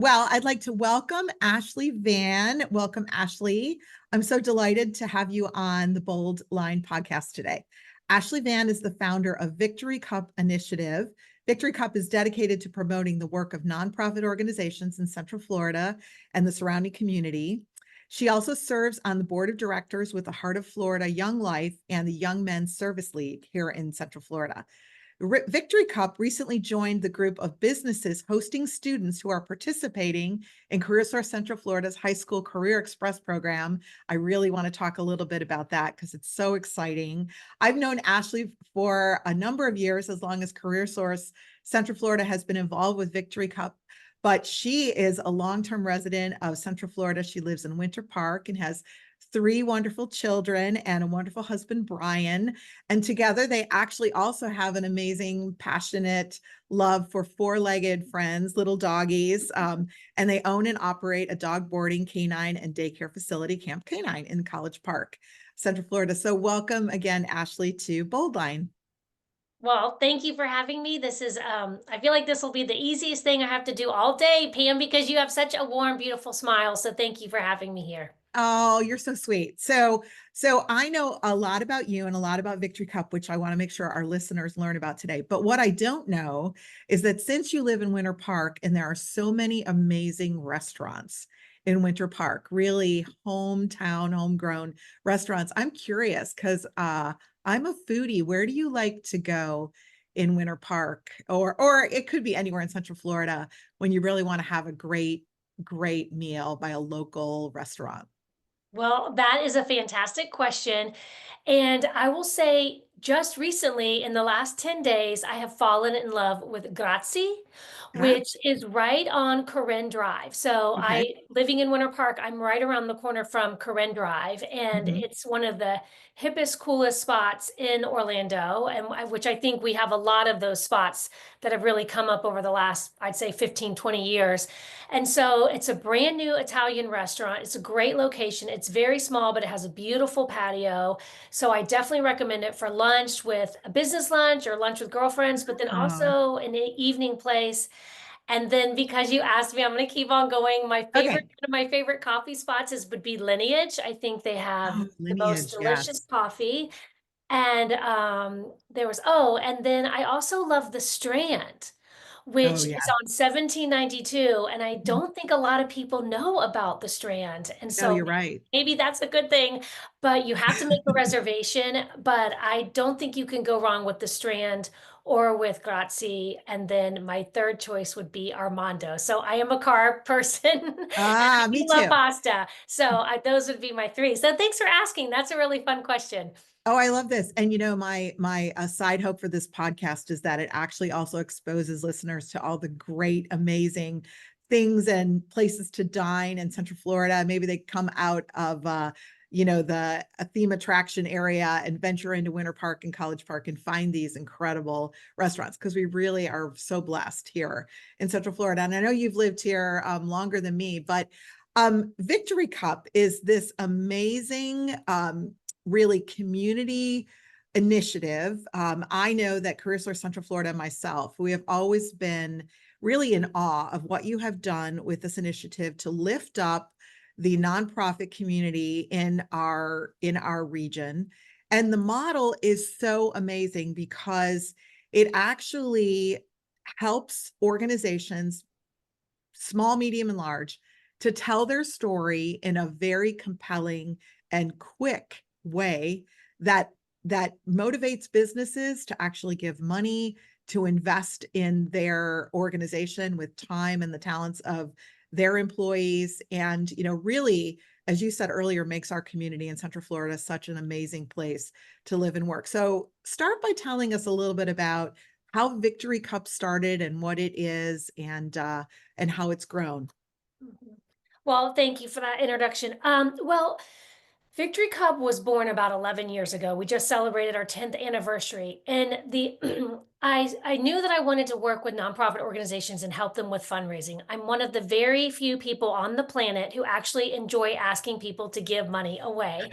Well, I'd like to welcome Ashley Vann. Welcome, Ashley. I'm so delighted to have you on the Bold Line podcast today. Ashley Vann is the founder of Victory Cup Initiative. Victory Cup is dedicated to promoting the work of nonprofit organizations in Central Florida and the surrounding community. She also serves on the board of directors with the Heart of Florida Young Life and the Young Men's Service League here in Central Florida. Victory Cup recently joined the group of businesses hosting students who are participating in CareerSource Central Florida's High School Career Express program. I really want to talk a little bit about that because it's so exciting. I've known Ashley for a number of years, as long as CareerSource Central Florida has been involved with Victory Cup. But she is a long-term resident of Central Florida. She lives in Winter Park and has three wonderful children and a wonderful husband, Brian. And together, they actually also have an amazing, passionate love for four-legged friends, little doggies. And they own and operate a dog boarding, canine, and daycare facility, Camp Canine, in College Park, Central Florida. So welcome again, Ashley, to Boldline. Well, thank you for having me. I feel like this will be the easiest thing I have to do all day, Pam, because you have such a warm, beautiful smile. So thank you for having me here. Oh, you're so sweet. So I know a lot about you and a lot about Victory Cup, which I want to make sure our listeners learn about today. But what I don't know is that since you live in Winter Park and there are so many amazing restaurants in Winter Park, really hometown, homegrown restaurants, I'm curious because I'm a foodie. Where do you like to go in Winter Park? Or it could be anywhere in Central Florida when you really want to have a great meal by a local restaurant. Well, that is a fantastic question. And I will say, just recently, in the last 10 days, I have fallen in love with Grazi, Ah, which is right on Corinne Drive. So okay. living in Winter Park, I'm right around the corner from Corinne Drive, and Mhm. it's one of the hippest, coolest spots in Orlando, which I think we have a lot of those spots that have really come up over the last, I'd say 15, 20 years. And so it's a brand new Italian restaurant. It's a great location. It's very small, but it has a beautiful patio. So I definitely recommend it for lunch, with a business lunch or lunch with girlfriends, but then Oh, also an evening place. And then, because you asked me, I'm going to keep on going. okay. One of my favorite coffee spots would be Lineage. I think they have Oh, the most lineage, delicious yes. coffee. And and then I also love the Strand, Oh, which is yeah. on 1792. And I Mhm. don't think a lot of people know about the Strand. And No, so you're right. maybe that's a good thing, but you have to make a reservation. But I don't think you can go wrong with the Strand or with Grazi. And then my third choice would be Armando. So I am a car person and I do Me love too. pasta. So those would be my three. So thanks for asking. That's a really fun question. Oh, I love this. And my side hope for this podcast is that it actually also exposes listeners to all the great, amazing things and places to dine in Central Florida. Maybe they come out of the theme attraction area and venture into Winter Park and College Park and find these incredible restaurants because we really are so blessed here in Central Florida. And I know you've lived here longer than me, but Victory Cup is this amazing really community initiative. I know that CareerSource Central Florida myself, we have always been really in awe of what you have done with this initiative to lift up the nonprofit community in our region. And the model is so amazing because it actually helps organizations, small, medium, and large, to tell their story in a very compelling and quick way that motivates businesses to actually give money to invest in their organization with time and the talents of their employees, and really, as you said earlier, makes our community in Central Florida such an amazing place to live and work. So start by telling us a little bit about how Victory Cup started and what it is, and how it's grown. Mhm. Well, thank you for that introduction. Victory Cup was born about 11 years ago. We just celebrated our 10th anniversary. And the I knew that I wanted to work with nonprofit organizations and help them with fundraising. I'm one of the very few people on the planet who actually enjoy asking people to give money away,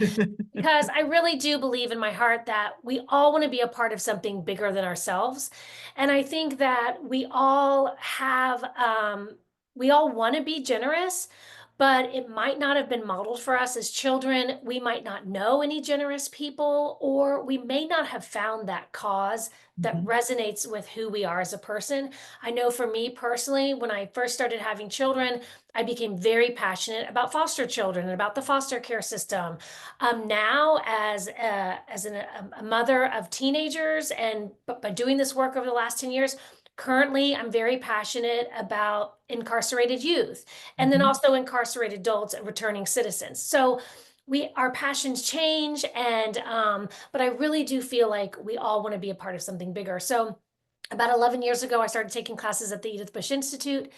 because I really do believe in my heart that we all want to be a part of something bigger than ourselves. And I think that we all have we all want to be generous, but it might not have been modeled for us as children. We might not know any generous people, or we may not have found that cause that Mhm. resonates with who we are as a person. I know for me personally, when I first started having children, I became very passionate about foster children and about the foster care system. Now, as a mother of teenagers, and but by doing this work over the last 10 years, currently I'm very passionate about incarcerated youth, and then Mhm. also incarcerated adults and returning citizens. So our passions change, and but I really do feel like we all want to be a part of something bigger. So about 11 years ago, I started taking classes at the Edith Bush Institute,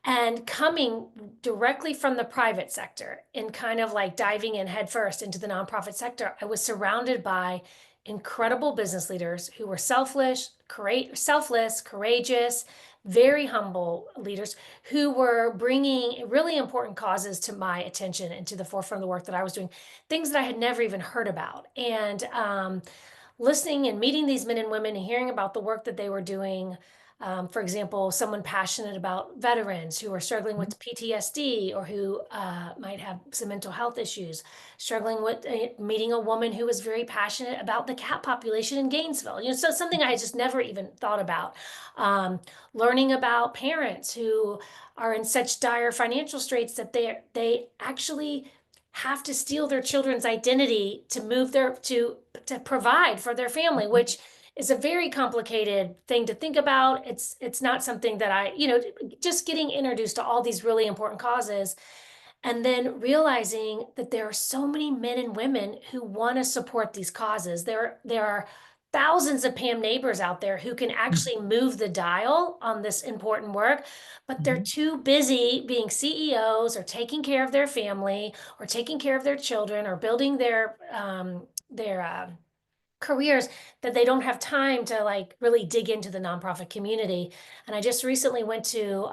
and coming directly from the private sector and kind of like diving in headfirst into the nonprofit sector, I was surrounded by incredible business leaders who were selfless, courageous, very humble leaders who were bringing really important causes to my attention and to the forefront of the work that I was doing, things that I had never even heard about. And listening and meeting these men and women and hearing about the work that they were doing. For example, someone passionate about veterans who are struggling Mhm. with PTSD, or who might have some mental health issues, struggling with meeting a woman who was very passionate about the cat population in Gainesville. So something I just never even thought about. Um, Learning about parents who are in such dire financial straits that they actually have to steal their children's identity to move to provide for their family, Mhm. which is a very complicated thing to think about. It's not something that just getting introduced to all these really important causes, and then realizing that there are so many men and women who want to support these causes. There are thousands of Pam neighbors out there who can Mhm. actually move the dial on this important work, but they're Mhm. too busy being CEOs, or taking care of their family, or taking care of their children, or building their careers, that they don't have time to like really dig into the nonprofit community. And I just recently went to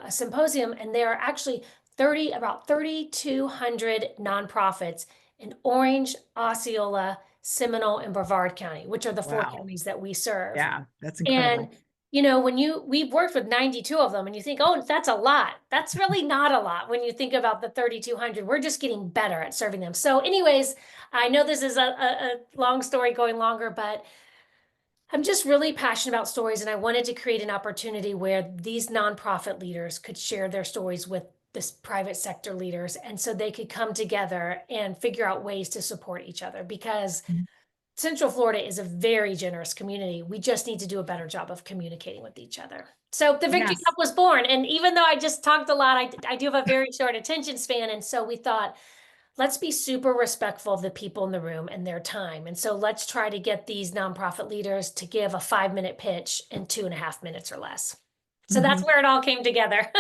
a symposium, and there are actually about 3,200 nonprofits in Orange, Osceola, Seminole, and Brevard County, which are the four Wow. counties that we serve. Yeah, that's And incredible. we've worked with 92 of them, and you think, oh, that's a lot. That's really not a lot when you think about the 3,200. We're just getting better at serving them. So, anyways, I know this is a long story going longer, but I'm just really passionate about stories, and I wanted to create an opportunity where these nonprofit leaders could share their stories with this private sector leaders, and so they could come together and figure out ways to support each other, because Mhm. Central Florida is a very generous community. We just need to do a better job of communicating with each other. So the Victory Yes. Cup was born. And even though I just talked a lot, I do have a very short attention span. And so we thought, let's be super respectful of the people in the room and their time. And so let's try to get these nonprofit leaders to give a 5-minute pitch in 2.5 minutes or less. So that's Mhm. where it all came together.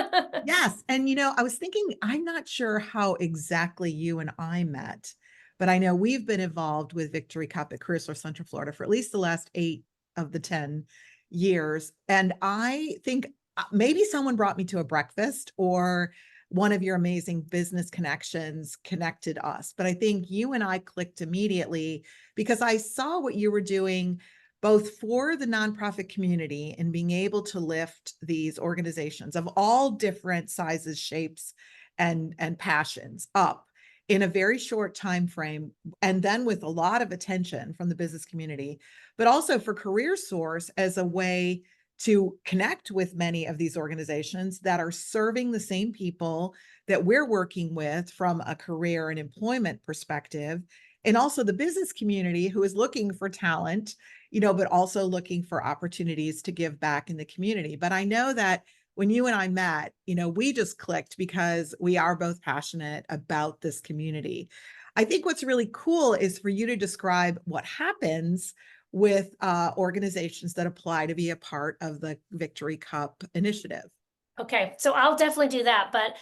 Yes, and I was thinking, I'm not sure how exactly you and I met, but I know we've been involved with Victory Cup at CareerSource Central Florida for at least the last 8 of the 10 years, and I think, maybe someone brought me to a breakfast, or one of your amazing business connections connected us, but I think you and I clicked immediately because I saw what you were doing both for the nonprofit community and being able to lift these organizations of all different sizes, shapes, and passions up in a very short time frame, and then with a lot of attention from the business community, but also for CareerSource as a way to connect with many of these organizations that are serving the same people that we're working with from a career and employment perspective, and also the business community who is looking for talent, but also looking for opportunities to give back in the community. But I know that when you and I met, we just clicked because we are both passionate about this community. I think what's really cool is for you to describe what happens with organizations that apply to be a part of the Victory Cup initiative. Okay, so I'll definitely do that. But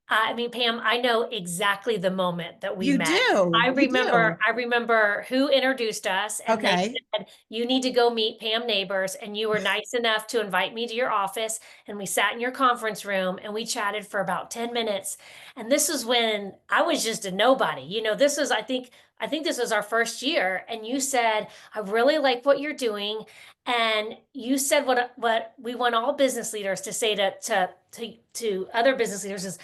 I mean, Pam, I know exactly the moment that we You met. do, I you remember, do. I remember who introduced us, and they Okay. said, you need to go meet Pam Neighbors. And you were nice enough to invite me to your office. And we sat in your conference room and we chatted for about 10 minutes. And this was when I was just a nobody. This was, I think, I think this was our first year, and you said, I really like what you're doing. And you said what we want all business leaders to say to other business leaders is,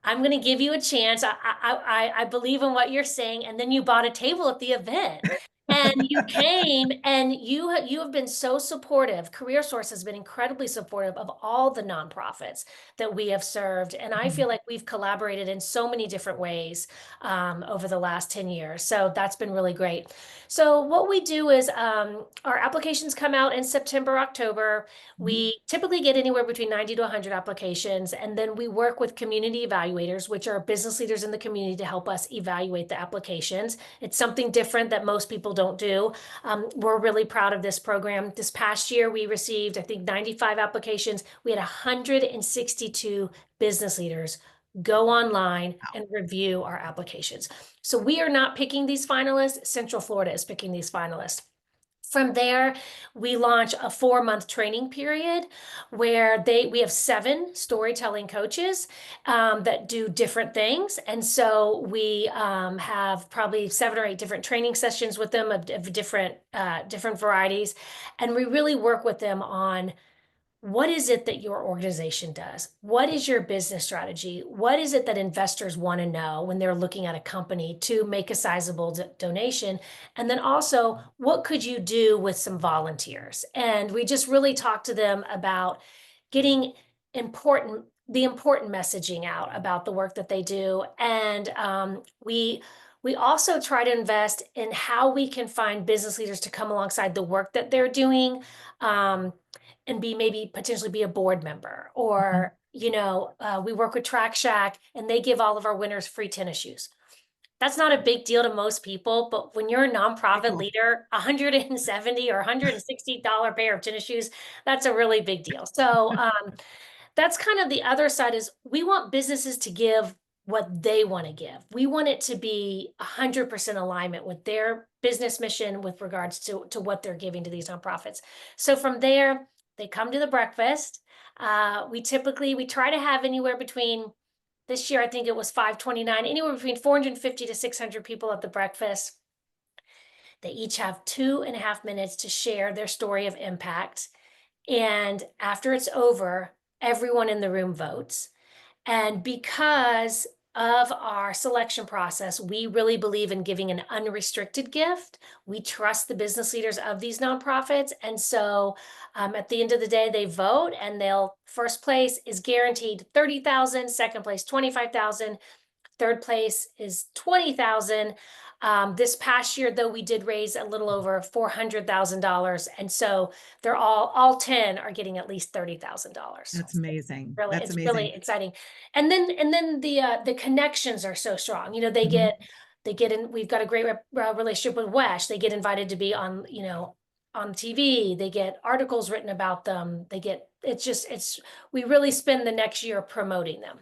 I'm going to give you a chance. I believe in what you're saying. And then you bought a table at the event. And you came, and you have been so supportive. CareerSource has been incredibly supportive of all the nonprofits that we have served. And I Mhm. feel like we've collaborated in so many different ways over the last 10 years. So that's been really great. So what we do is our applications come out in September, October. Mhm. We typically get anywhere between 90 to 100 applications, and then we work with community evaluators, which are business leaders in the community, to help us evaluate the applications. It's something different that most people don't do. We're really proud of this program. This past year, we received, I think, 95 applications. We had 162 business leaders go online and review our applications. So we are not picking these finalists. Central Florida is picking these finalists. From there, we launch a 4-month training period where we have 7 storytelling coaches that do different things. And so we have probably 7 or 8 different training sessions with them of different varieties. And we really work with them on, what is it that your organization does? What is your business strategy? What is it that investors want to know when they're looking at a company to make a sizable donation? And then also, what could you do with some volunteers? And we just really talk to them about getting the important messaging out about the work that they do. And we also try to invest in how we can find business leaders to come alongside the work that they're doing. And maybe potentially be a board member, Mhm. or we work with Track Shack, and they give all of our winners free tennis shoes. That's not a big deal to most people, but when you're a Pretty nonprofit cool. leader, 170 or $160 pair of tennis shoes, that's a really big deal. So that's kind of the other side, is we want businesses to give what they want to give. We want it to be 100% alignment with their business mission with regards to what they're giving to these nonprofits. So from there, they come to the breakfast. We try to have anywhere between, this year I think it was 529, anywhere between 450 to 600 people at the breakfast. They each have 2.5 minutes to share their story of impact. And after it's over, everyone in the room votes. And because of our selection process, we really believe in giving an unrestricted gift. We trust the business leaders of these nonprofits. And so at the end of the day, they vote, and first place is guaranteed 30,000, second place 25,000, third place is 20,000. This past year, though, we did raise a little over $400,000. And so they're all 10 are getting at least $30,000. That's amazing. Really, That's it's really amazing. exciting. And then the connections are so strong. Mhm. They get in. We've got a great relationship with Wesh. They get invited to be on TV. They get articles written about them. We really spend the next year promoting them.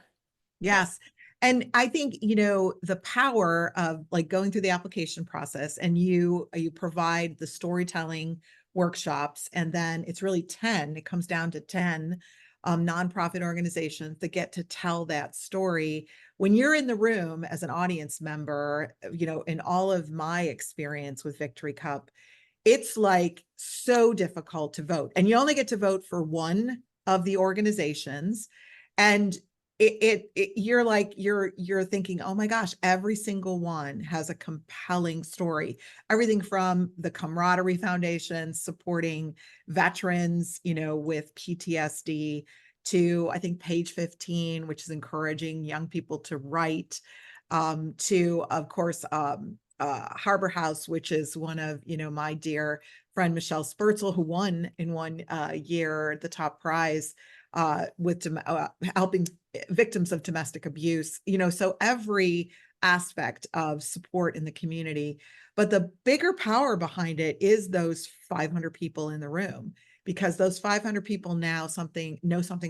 Yeah. Yes. And I think, the power of like going through the application process, and you provide the storytelling workshops, and then it's really 10, it comes down to 10 nonprofit organizations that get to tell that story. When you're in the room as an audience member, in all of my experience with Victory Cup, it's like so difficult to vote, and you only get to vote for one of the organizations. And you're like, you're thinking, oh my gosh, every single one has a compelling story. Everything from the Camaraderie Foundation supporting veterans, with PTSD, to I think Page 15, which is encouraging young people to write, to of course Harbor House, which is one of, my dear friend Michelle Spurzel, who won in one year the top prize with helping victims of domestic abuse. So every aspect of support in the community. But the bigger power behind it is those 500 people in the room, because those 500 people know something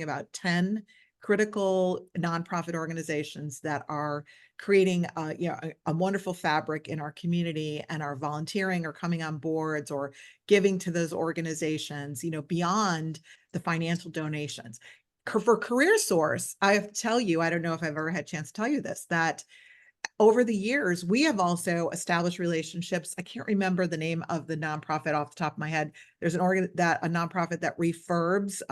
about 10 critical nonprofit organizations that are creating a wonderful fabric in our community, and are volunteering or coming on boards or giving to those organizations, beyond the financial donations. For CareerSource, I have to tell you, I don't know if I've ever had a chance to tell you this, that over the years, we have also established relationships. I can't remember the name of the nonprofit off the top of my head. There's a nonprofit that refurbs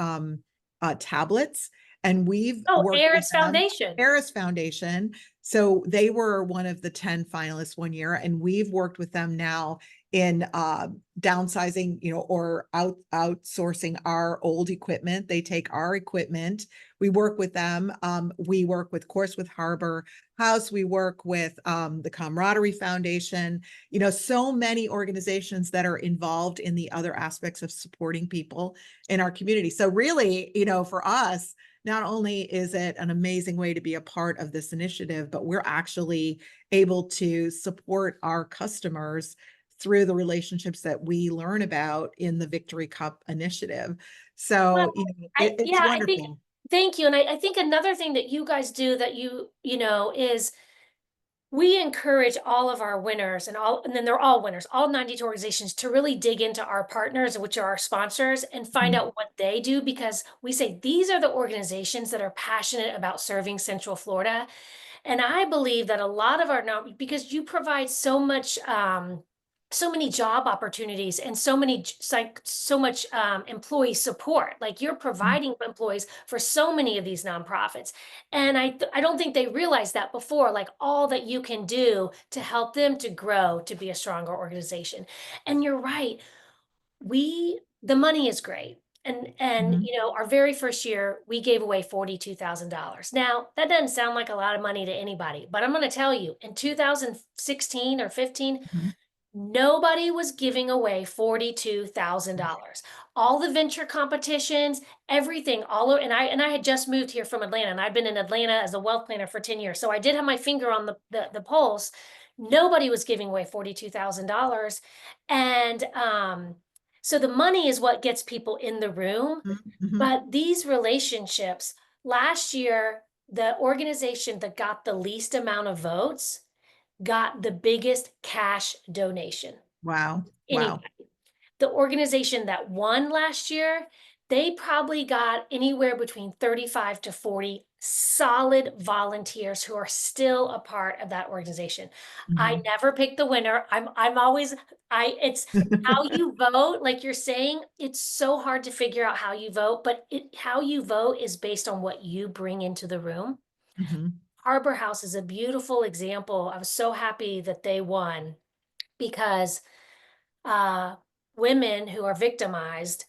tablets, and we've Oh, worked with Eris them. Foundation. Harris Foundation. So they were one of the 10 finalists one year, and we've worked with them now in downsizing, or outsourcing our old equipment. They take our equipment. We work with them. We work with, of course, with Harbor House. We work with the Camaraderie Foundation. So many organizations that are involved in the other aspects of supporting people in our community. So really, for us, not only is it an amazing way to be a part of this initiative, but we're actually able to support our customers through the relationships that we learn about in the Victory Cup initiative. So, Well, it's yeah, I think, wonderful. thank you. And I think another thing that you guys do that is we encourage all of our winners and then they're all winners, all 92 organizations, to really dig into our partners, which are our sponsors, and find Mhm. out what they do, because we say these are the organizations that are passionate about serving Central Florida. And I believe that a lot of our now, because you provide so much, so many job opportunities and so much employee support. Like, you're providing employees for so many of these nonprofits, and I don't think they realized that before. Like, all that you can do to help them to grow to be a stronger organization. And you're right, the money is great. And Mhm. our very first year we gave away $42,000. Now, that doesn't sound like a lot of money to anybody, but I'm going to tell you, in 2016 or 15, Mhm. nobody was giving away Mhm. $42,000. All the venture competitions, everything, and I had just moved here from Atlanta, and I've been in Atlanta as a wealth planner for 10 years. So I did have my finger on the pulse. Nobody was giving away $42,000. And so the money is what gets people in the room, Mhm. Mhm. but these relationships, last year, the organization that got the least amount of votes got the biggest cash donation. Wow. Wow. Anybody. The organization that won last year, they probably got anywhere between 35 to 40 solid volunteers who are still a part of that organization. I Mhm. never pick the winner. I'm always it's how you vote, like you're saying, it's so hard to figure out how you vote, but how you vote is based on what you bring into the room. Mhm. Harbor House is a beautiful example. I was so happy that they won, because uh, women who are victimized,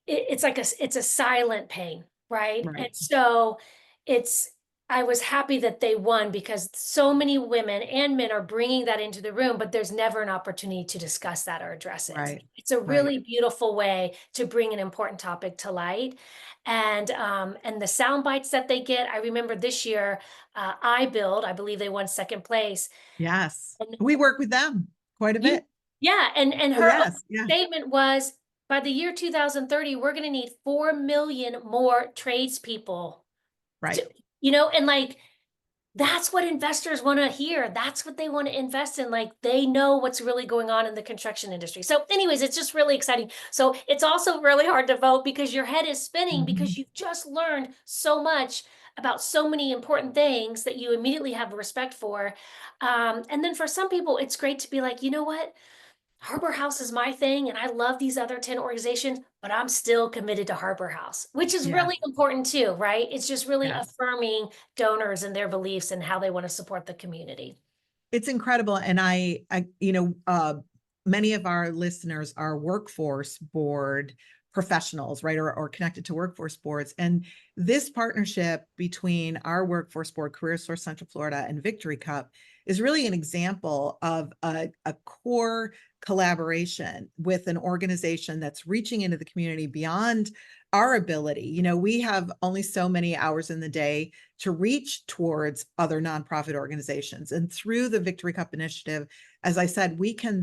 it's a silent pain, right? And Right. so it's I was happy that they won, because so many women and men are bringing that into the room, but there's never an opportunity to discuss that or address it. Right. It's a Right. really beautiful way to bring an important topic to light. And the sound bites that they get. I remember this year, I believe they won second place. Yes. And We work with them quite a you bit. yeah, and Oh, her yes. opening Yeah. statement was, by the year 2030, we're gonna need 4 million more tradespeople to, Right. and like, that's what investors wanna hear. That's what they wanna invest in. Like, they know what's really going on in the construction industry. So anyways, it's just really exciting. So it's also really hard to vote, because your head is spinning, because Mhm. you've just learned so much about so many important things that you immediately have respect for. And then for some people, it's great to be like, you know what? Harbor House is my thing, and I love these other 10 organizations, but I'm still committed to Harbor House, which is Yes. really important too, right? It's just really Yes. affirming donors and their beliefs and how they want to support the community. It's incredible. And many of our listeners are workforce board professionals, right? Or connected to workforce boards. And this partnership between our workforce board, CareerSource Central Florida, and Victory Cup is really an example of a core collaboration with an organization that's reaching into the community beyond our ability. We have only so many hours in the day to reach towards other nonprofit organizations. And through the Victory Cup initiative, as I said, we can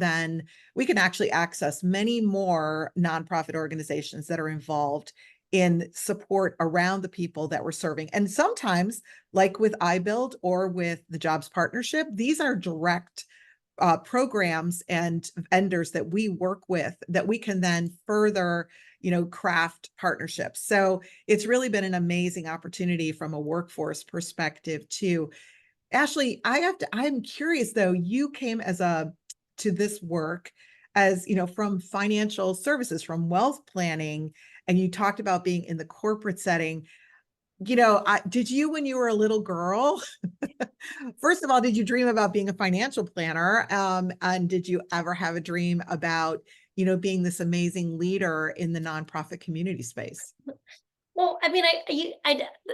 actually access many more nonprofit organizations that are involved in support around the people that we're serving. And sometimes, like with iBuild or with the Jobs Partnership, these are direct programs and vendors that we work with that we can then further craft partnerships. So it's really been an amazing opportunity from a workforce perspective to Ashley, I'm curious though, you came to this work as, from financial services, from wealth planning, and you talked about being in the corporate setting. Did you, when you were a little girl, first of all, did you dream about being a financial planner? And did you ever have a dream about, being this amazing leader in the nonprofit community space? Well, I mean,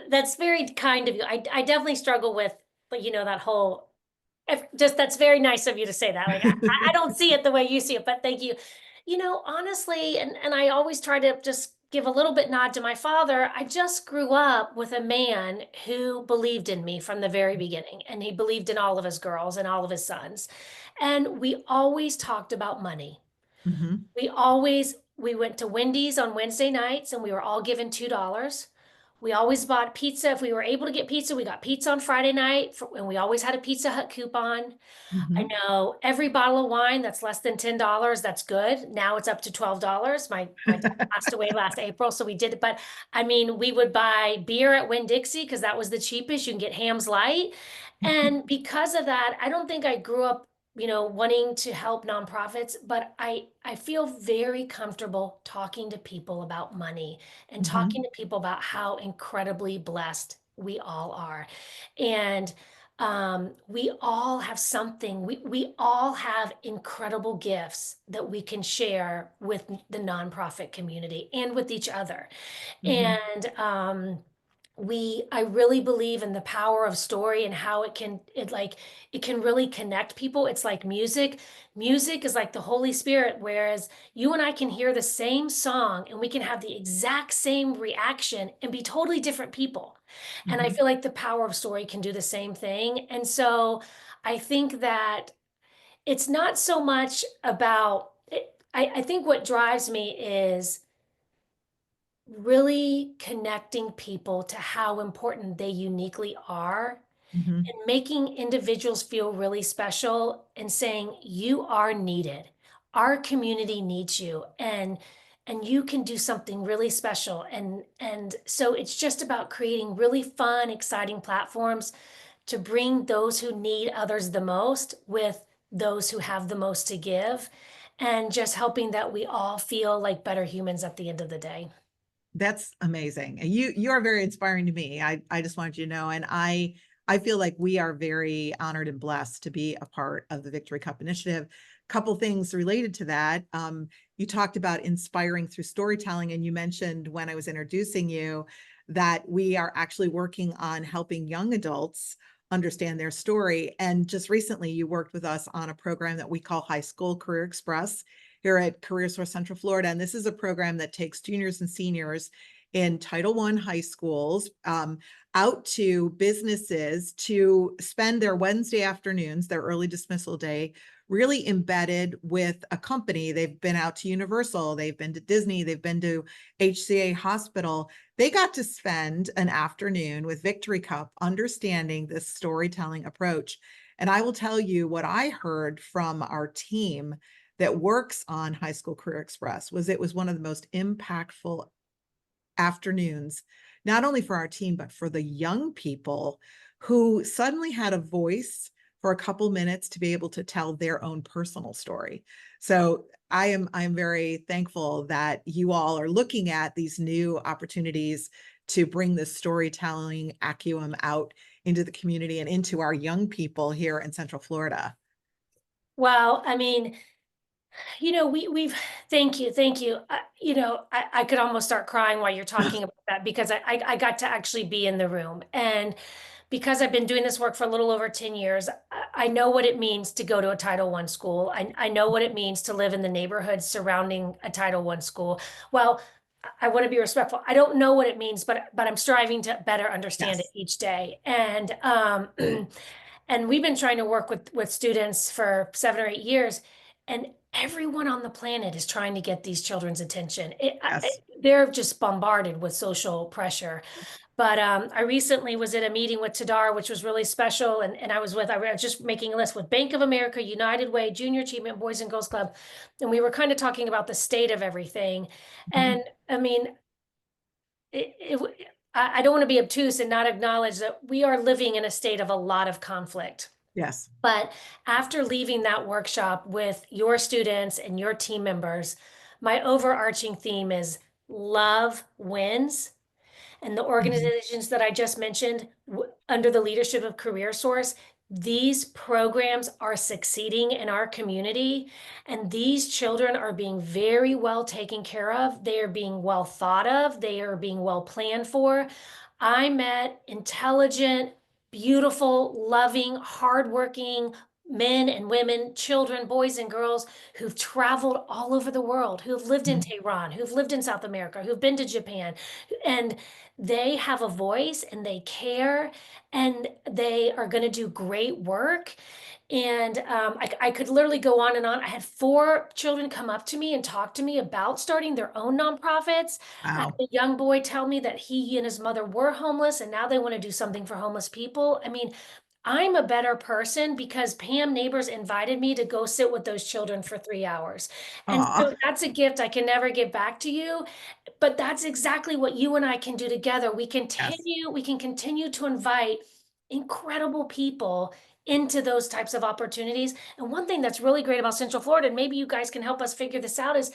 that's very kind of you. I definitely struggle with, but that whole, just that's very nice of you to say that. Like, I don't see it the way you see it, but thank you. Honestly, and I always try to just give a little bit nod to my father. I just grew up with a man who believed in me from the very beginning, and he believed in all of his girls and all of his sons. And we always talked about money. Hmm. We went to Wendy's on Wednesday nights and we were all given $2. We always bought pizza. If we were able to get pizza, we got pizza on Friday night and we always had a Pizza Hut coupon. I Hmm. know every bottle of wine that's less than $10, that's good. Now it's up to $12. My dad passed away last April, so we did it. But I mean, we would buy beer at Winn-Dixie because that was the cheapest. You can get Ham's Light. And because of that, I don't think I grew up, wanting to help nonprofits, but I feel very comfortable talking to people about money and talking Hmm. to people about how incredibly blessed we all are. And we all have something. We all have incredible gifts that we can share with the nonprofit community and with each other. Hmm. And I really believe in the power of story and how it can really connect people. It's like music. Music is like the Holy Spirit, whereas you and I can hear the same song and we can have the exact same reaction and be totally different people. And I Hmm. feel like the power of story can do the same thing. And so I think that it's not so much about it. I think what drives me is really connecting people to how important they uniquely are Hmm. and making individuals feel really special and saying you are needed. Our community needs you, and you can do something really special. And so it's just about creating really fun, exciting platforms to bring those who need others the most with those who have the most to give, and just helping that we all feel like better humans at the end of the day. That's amazing. And you are very inspiring to me. I just wanted you to know. And I feel like we are very honored and blessed to be a part of the Victory Cup initiative. Couple things related to that. You talked about inspiring through storytelling, and you mentioned when I was introducing you that we are actually working on helping young adults understand their story. And just recently, you worked with us on a program that we call High School Career Express here at CareerSource Central Florida. And this is a program that takes juniors and seniors in Title I high schools out to businesses to spend their Wednesday afternoons, their early dismissal day, really embedded with a company. They've been out to Universal, they've been to Disney, they've been to HCA Hospital. They got to spend an afternoon with Victory Cup understanding this storytelling approach. And I will tell you what I heard from our team that works on High School Career Express was it was one of the most impactful afternoons, not only for our team, but for the young people who suddenly had a voice for a couple minutes to be able to tell their own personal story. So I'm very thankful that you all are looking at these new opportunities to bring this storytelling acumen out into the community and into our young people here in Central Florida. Well, I mean, we've thank you. I could almost start crying while you're talking about that because I got to actually be in the room. And because I've been doing this work for a little over 10 years, I know what it means to go to a Title I school. I know what it means to live in the neighborhood surrounding a Title I school. Well, I want to be respectful. I don't know what it means, but I'm striving to better understand it Yes. each day. And and we've been trying to work with students for 7 or 8 years, and everyone on the planet is trying to get these children's attention. Yes. They're just bombarded with social pressure. But I recently was at a meeting with Tadar, which was really special. And I was just making a list with Bank of America, United Way, Junior Achievement, Boys and Girls Club. And we were kind of talking about the state of everything. Mhm. And I mean, it, I don't want to be obtuse and not acknowledge that we are living in a state of a lot of conflict. Yes. But after leaving that workshop with your students and your team members, my overarching theme is love wins. And the Mhm. organizations that I just mentioned, under the leadership of CareerSource, these programs are succeeding in our community, and these children are being very well taken care of. They are being well thought of, they are being well planned for. I met intelligent, beautiful, loving, hardworking men and women, children, boys and girls who've traveled all over the world, who've lived in Mhm. Tehran, who've lived in South America, who've been to Japan, and they have a voice and they care and they are going to do great work. And I could literally go on and on. I had 4 children come up to me and talk to me about starting their own nonprofits. I had Wow. a young boy tell me that he and his mother were homeless and now they want to do something for homeless people. I mean, I'm a better person because Pam Neighbors invited me to go sit with those children for 3 hours. And Aw. so that's a gift I can never give back to you. But that's exactly what you and I can do together. Yes. We can continue to invite incredible people into those types of opportunities. And one thing that's really great about Central Florida, and maybe you guys can help us figure this out, is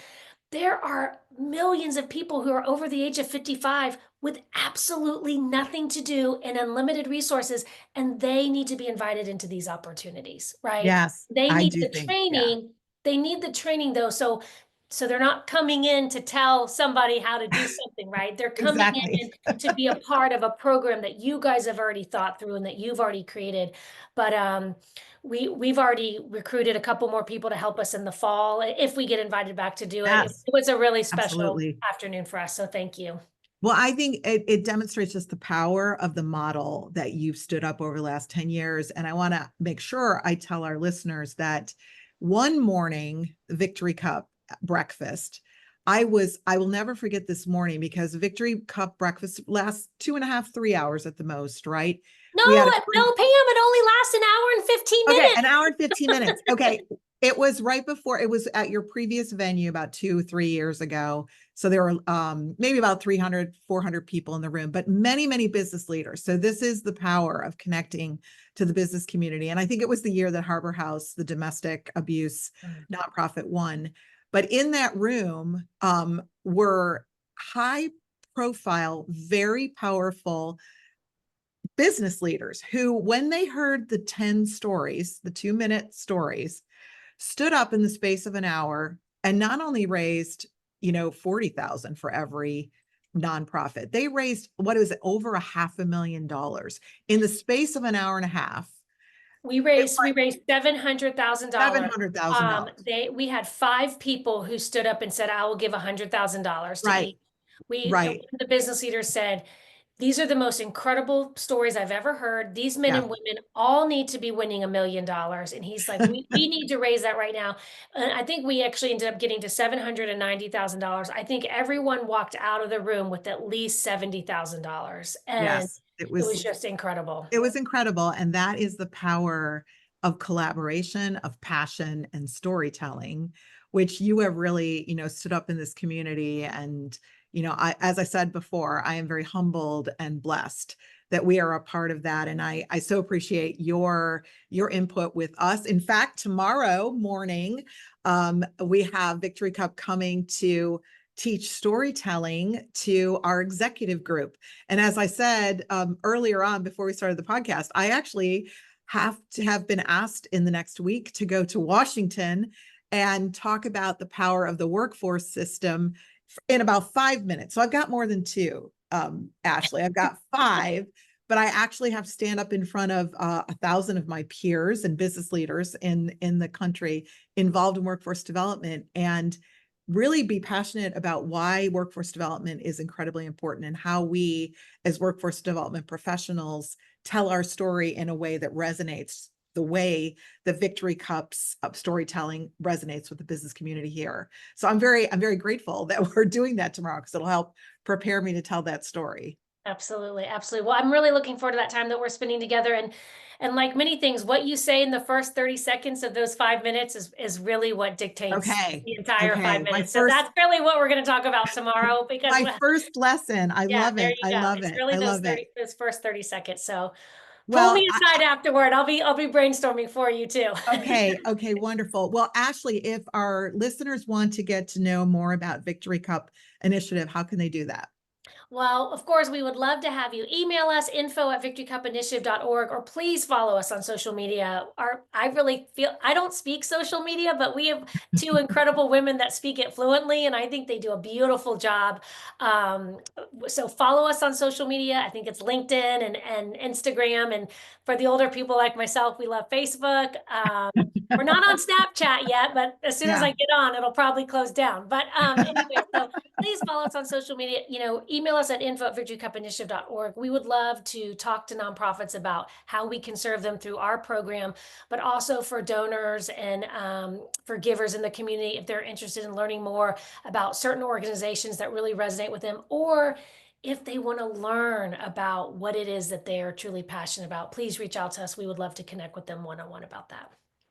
there are millions of people who are over the age of 55 with absolutely nothing to do and unlimited resources, and they need to be invited into these opportunities, right? Yes. They I need do the think, yeah, training. They need the training though, so they're not coming in to tell somebody how to do something, right? They're coming exactly. in to be a part of a program that you guys have already thought through and that you've already created. But we've already recruited a couple more people to help us in the fall if we get invited back to do it. It Yes, was a really special absolutely. afternoon for us, so thank you. Well, I think it demonstrates just the power of the model that you've stood up over the last 10 years. And I want to make sure I tell our listeners that one morning, Victory Cup breakfast, I will never forget this morning because Victory Cup breakfast lasts 2.5, 3 hours at the most, right? No, We had a no, Pam, it only lasts an hour and 15 Okay, minutes. an hour and 15 minutes. Okay. It was right before it was at your previous venue about 2, 3 years ago. So there were maybe about 300, 400 people in the room, but many, many business leaders. So this is the power of connecting to the business community. And I think it was the year that Harbor House, the domestic abuse nonprofit, won. But in that room were high profile, very powerful business leaders who, when they heard the 10 stories, the 2-minute stories, stood up in the space of an hour and not only raised, 40,000 for every nonprofit. They raised, what is it, over $500,000 in the space of an hour and a half. It We was raised $700,000. $700,000. We had 5 people who stood up and said, "I will give $100,000 to Right, each." One right. of the business leaders said, "These are the most incredible stories I've ever heard. These men Yeah. and women all need to be winning $1 million." And he's like, we need to raise that right now. And I think we actually ended up getting to $790,000. I think everyone walked out of the room with at least $70,000. And Yes. It it was was just incredible. It was incredible. And that is the power of collaboration, of passion, and storytelling, which you have really, stood up in this community. And, as I said before, I am very humbled and blessed that we are a part of that. And I so appreciate your input with us. In fact, tomorrow morning, we have Victory Cup coming to teach storytelling to our executive group. And as I said earlier on before we started the podcast, I actually have to have been asked in the next week to go to Washington and talk about the power of the workforce system in about 5 minutes. So I've got more than two, Ashley. I've got five, but I actually have to stand up in front of 1,000 of my peers and business leaders in the country involved in workforce development and really be passionate about why workforce development is incredibly important and how we as workforce development professionals tell our story in a way that resonates the way the Victory Cups storytelling resonates with the business community here. So I'm very grateful that we're doing that tomorrow because it'll help prepare me to tell that story. Absolutely, absolutely. Well, I'm really looking forward to that time that we're spending together, and like many things, what you say in the first 30 seconds of those 5 minutes is really what dictates Okay. the entire 5 Okay. minutes. So that's really what we're gonna talk about tomorrow because My first lesson. I yeah, love there it. you I go. love It's it. really I love it. those first 30 seconds. So pull Well, me aside afterward. I'll be brainstorming for you too. okay. Okay. Wonderful. Well, Ashley, if our listeners want to get to know more about Victory Cup Initiative, how can they do that? Well, of course, we would love to have you email us info@victorycupinitiative.org or please follow us on social media. I really feel I don't speak social media, but we have two incredible women that speak it fluently, and I think they do a beautiful job. Um, so follow us on social media. I think it's LinkedIn and Instagram. And for the older people like myself, we love Facebook. We're not on Snapchat yet, but as soon as Yeah. I get on, it'll probably close down. But anyway, so please follow us on social media. Email us at info@victorycupinitiative.org. We would love to talk to nonprofits about how we can serve them through our program, but also for donors and for givers in the community if they're interested in learning more about certain organizations that really resonate with them, or if they want to learn about what it is that they are truly passionate about. Please reach out to us. We would love to connect with them one-on-one about that.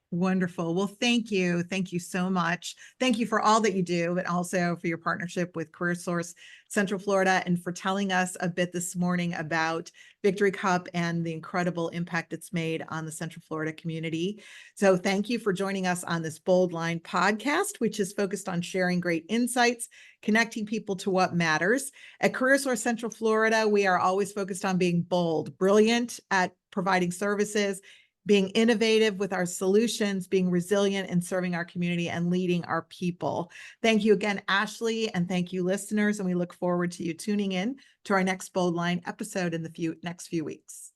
Wonderful. Well, thank you. Thank you so much. Thank you for all that you do, but also for your partnership with CareerSource Central Florida and for telling us a bit this morning about Victory Cup and the incredible impact it's made on the Central Florida community. So thank you for joining us on this Bold Line podcast, which is focused on sharing great insights, connecting people to what matters. At CareerSource Central Florida, we are always focused on being bold, brilliant at providing services, being innovative with our solutions, being resilient and serving our community and leading our people. Thank you again, Ashley, and thank you, listeners. And we look forward to you tuning in to our next Bold Line episode in the next few weeks.